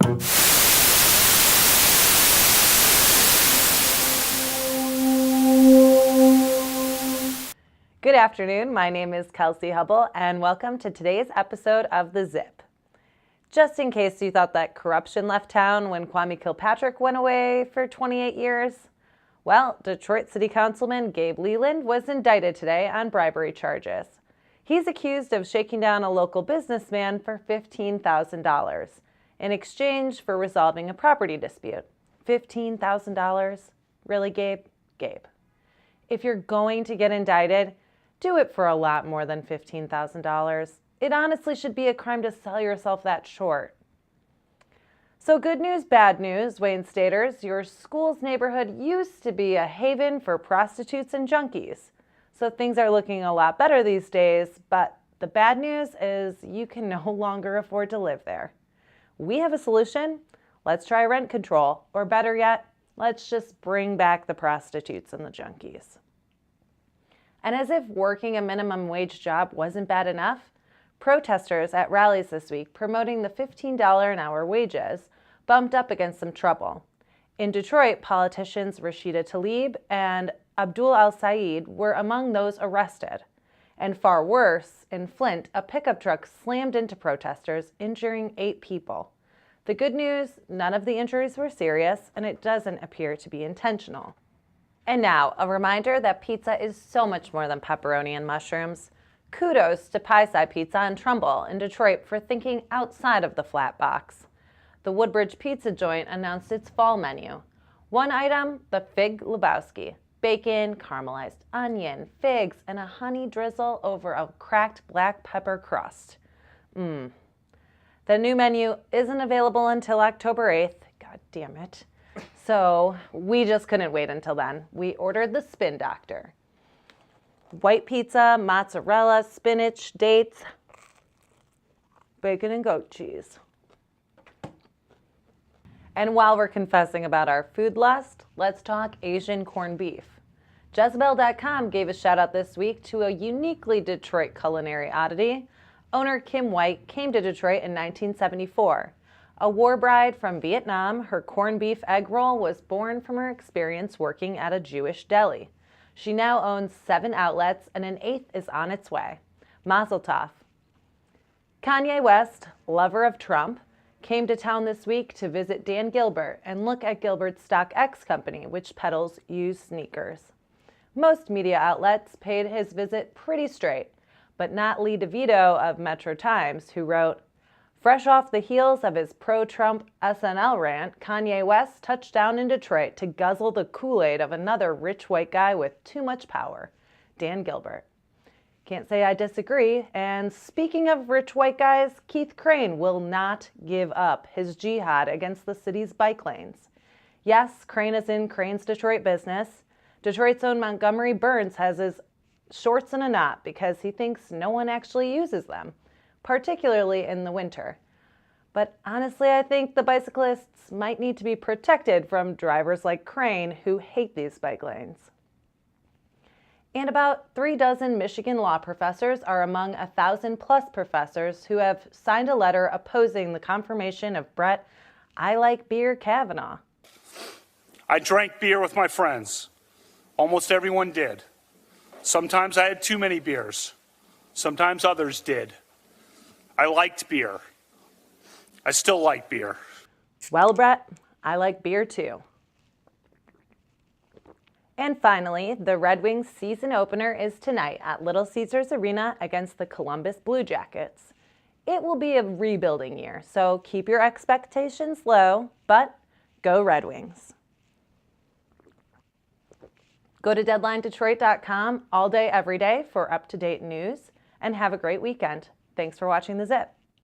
Good afternoon, my name is Kelsey Hubbell, and welcome to today's episode of The Zip. Just in case you thought that corruption left town when Kwame Kilpatrick went away for 28 years, well, Detroit City Councilman Gabe Leland was indicted today on bribery charges. He's accused of shaking down a local businessman for $15,000 in exchange for resolving a property dispute. $15,000? Really, Gabe? Gabe. If you're going to get indicted, do it for a lot more than $15,000. It honestly should be a crime to sell yourself that short. So good news, bad news, Wayne Staters. Your school's neighborhood used to be a haven for prostitutes and junkies. So things are looking a lot better these days, but the bad news is you can no longer afford to live there. We have a solution. Let's try rent control, or better yet, let's just bring back the prostitutes and the junkies. And as if working a minimum wage job wasn't bad enough, protesters at rallies this week promoting the $15 an hour wages bumped up against some trouble. In Detroit, politicians Rashida Tlaib and Abdul Al-Said were among those arrested. And far worse, in Flint, a pickup truck slammed into protesters, injuring 8 people. The good news, none of the injuries were serious, and it doesn't appear to be intentional. And now, a reminder that pizza is so much more than pepperoni and mushrooms. Kudos to Pie Side Pizza in Trumbull in Detroit for thinking outside of the flat box. The Woodbridge Pizza joint announced its fall menu. One item, the Fig Lebowski. Bacon, caramelized onion, figs, and a honey drizzle over a cracked black pepper crust. The new menu isn't available until October 8th. God damn it. So we just couldn't wait until then. We ordered the Spin Doctor. White pizza, mozzarella, spinach, dates, bacon and goat cheese. And while we're confessing about our food lust, let's talk Asian corned beef. Jezebel.com gave a shout out this week to a uniquely Detroit culinary oddity. Owner Kim White came to Detroit in 1974. A war bride from Vietnam, her corned beef egg roll was born from her experience working at a Jewish deli. She now owns 7 outlets, and an 8th is on its way. Mazel tov. Kanye West, lover of Trump, came to town this week to visit Dan Gilbert and look at Gilbert's StockX company, which peddles used sneakers. Most media outlets paid his visit pretty straight, but not Lee DeVito of Metro Times, who wrote, "Fresh off the heels of his pro-Trump SNL rant, Kanye West touched down in Detroit to guzzle the Kool-Aid of another rich white guy with too much power, Dan Gilbert." Can't say I disagree. And speaking of rich white guys, Keith Crane will not give up his jihad against the city's bike lanes. Yes, Crane is in Crane's Detroit business. Detroit's own Montgomery Burns has his shorts in a knot because he thinks no one actually uses them, particularly in the winter. But honestly, I think the bicyclists might need to be protected from drivers like Crane who hate these bike lanes. And about 36 Michigan law professors are among 1,000+ professors who have signed a letter opposing the confirmation of Brett "I like beer" Kavanaugh. I drank beer with my friends. Almost everyone did. Sometimes I had too many beers. Sometimes others did. I liked beer. I still like beer. Well, Brett, I like beer too. And finally, the Red Wings season opener is tonight at Little Caesars Arena against the Columbus Blue Jackets. It will be a rebuilding year, so keep your expectations low, but go Red Wings. Go to DeadlineDetroit.com all day, every day for up-to-date news, and have a great weekend. Thanks for watching The Zip.